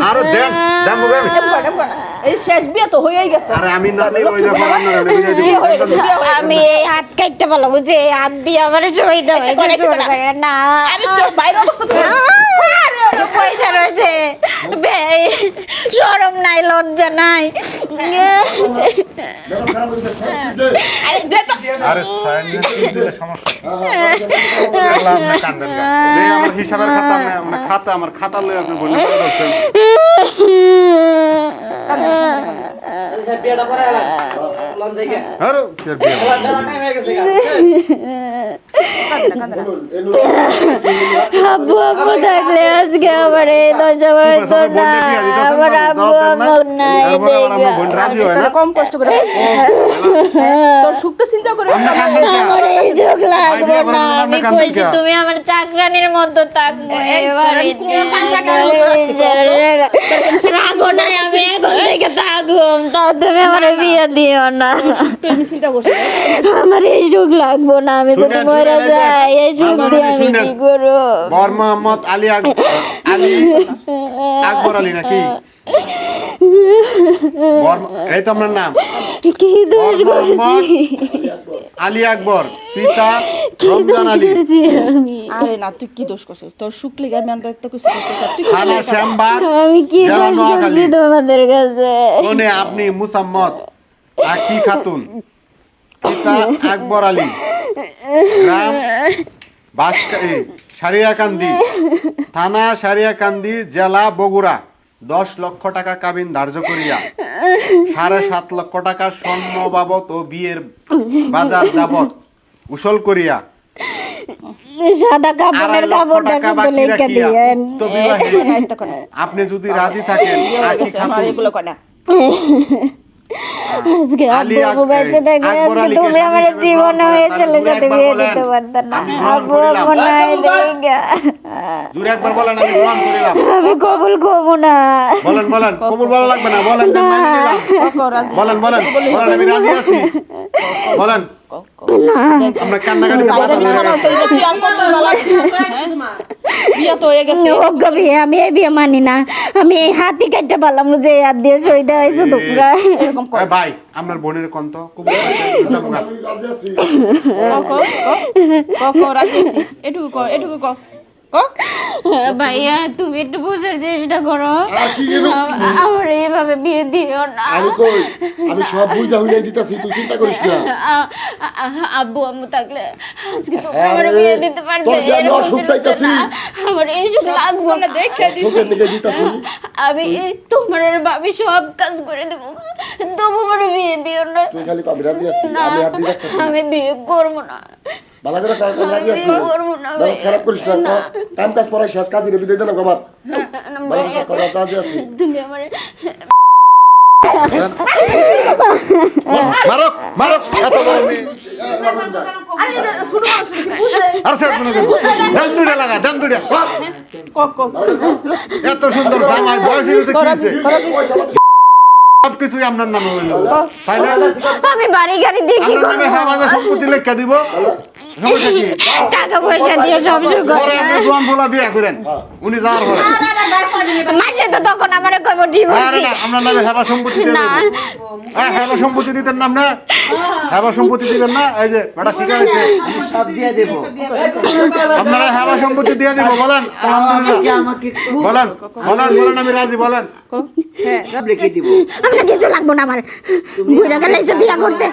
আরে দেন জামু গাবি এই শেষ বিয়ে তো হয়েই গেছে। আরে আমি না নেই ওই যখন আপনারা বিয়ে দিব আমি এই হাত কাটতে বলবো যে হাত দিয়ে আমার শহীদ হয়েছে না আমি তোর বাইরে অবস্থা তো পয়সা রয়েছে শরম নাই লজ্জা নাই আরে দে তো আরে সাইন দিলে সমস্যা আল্লাহ আপনি কান্দেন না এই আমার হিসাবের খাতা মানে খাতা আমার খাতা লই আপনি বললেন দর্শন বিয়েটা পরে এলাম লন জায়গা আরে ফের বিয়ে টাইম হয়ে গেছে আব্বু আব্বু থাকলে আজকে আমার এই দশা বাড়তো না আমার আব্বু আম্মু নাই কম কষ্ট করে তোর সুখটা চিন্তা করে আমার এই যোগ লাগবে না আমি কইছি তুমি আমার চাকরানির মতো থাকবে এবার রাগো নাই আমি এখন থেকে থাকুম তা তুমি আমার বিয়ে দিও না তুমি চিন্তা করছো আমার এই যোগ লাগবো না আমি যদি মরে যাই এই যোগ দিয়ে আমি কি করবো বর মোহাম্মদ আলী আকবর আলী নাকি এই তো আপনার নাম কি দোষ বর মোহাম্মদ করেছি আলী আকবর পিতা রমজান আলী আমি আরে না তুই কি দোষ করছিস তোর সুখ লেগে আমি আমরা তো কিছু করতে চাই তুই থানা শ্যামবাগ আমি কি জেলা দোষ নোয়াখালী। করছি তোমাদের কাছে কোনে আপনি মুসাম্মদ আকি খাতুন পিতা আকবর আলী গ্রাম সারিয়াকান্দি থানা সারিয়াকান্দি জেলা বগুড়া 10 লক্ষ টাকা কাবিন ধার্য করিয়া 7.5 লক্ষ টাকা স্বর্ণ বাবদ ও বিয়ের বাজার যাবত উসল করিয়া সাদা কাপড়ের 2.5 লক্ষ কাপড়টা টাকা শুধু বাকি লেখা রাখিয়া দিয়েন উক্ত বিবাহে আপনি যদি রাজি থাকেন আকি আমার খাতুন এগুলো কয় না আজকে আলী আব্বু বেঁচে থাকলে আকবর আজকে আলীকে তুমি আমার স্বামী হিসেবে জীবনে গ্রহণ হয়ে করেন। চলে তাহলে যেতে একবার বিয়ে বলেন, দিতে পারতাম না আমি গ্রহণ আব্বু করিলাম। মনে হয় দেখা জুড়ে একবার বলেন আমি গ্রহণ করিলাম আমি কবুল করবো না বলেন কবুল বলা লাগবে না বলেন যে মানি নিলাম বলেন আমি রাজি আছি বলেন আমরা কান্নাকাটিতে বাধা ধরে গেছে। তুই আর কত বিয়ে তো হয়ে গেছে অজ্ঞ বিয়ে আমি এই বিয়ে মানি না আমি এই হাতি কাটতে পারলাম যে হাত দিয়ে শহীদ হয়েছে তোমরা এরকম এ ভাই আপনার বোনের কন্ত কবুল রাজি আছি এটুকু ক ভাইয়া তুমি একটু বুঝার চেষ্টা করো আমার এইভাবে বিয়ে দিও না আমি সব বুঝা হইলে দিতেছি তুই চিন্তা করিস না আব্বু আম্মু থাকলে আজকে তো আমার বিয়ে দিতে পারবে তোর যে আমি এরকম অসুখ ছিল চাইতাছি। না। আমার এইসব লাগবে না দেখে তোকে নিকে দিতেছি আমি তোমার আর ভাবি সব কাজ করে দেবো তবু আমার বিয়ে দিও না তুই খালি কবি রাজি আছিস না আমি আর দিতেছি আমি বিয়ে করবো না ভালো করে কাজ রাজি আছিস বিয়ে করবো না ভালো খারাপ করিস না কাম কাজ পড়াই শেষ কাজে বিদায় দিলাম আমার ভালো ভাইয়া, করে রাজি আছিস তুমি আমার মারো এত বড় মেয়ে আর স্যার কোনো দেন দুইটা লাগা দেন দুইটা এত সুন্দর জামাই বয়সে সবকিছুই আপনার নামে হইল তাই না আমি বাড়ি গাড়ি দিয়ে কি আপনার নামে করবো আমাদের সম্পত্তি লেখা দিব সমস্যা কি টাকা পয়সা দিয়ে সব শুরু পরে করে আপনি জোয়ান ফোলা বিয়ে করেন উনি যাওয়ার পরে মাঝে তো তখন আমার কব আরে ডিভোর্স না আপনার নামে হেবা সম্পত্তি দিয়ে না দেব হেবা সম্পত্তি দিতেন নাম না হেবা সম্পত্তি দিবেন না এই যে বেটা শিখা হয়েছে সব দিয়ে দেব আপনারা হেবা সম্পত্তি দিয়ে দিব বলেন আলহামদুলিল্লাহ আমাকে বলেন আমি রাজি বলেন সব লিখে দিব আমার কিছু লাগবো না আমার বুড়া গেলে বিয়া করতে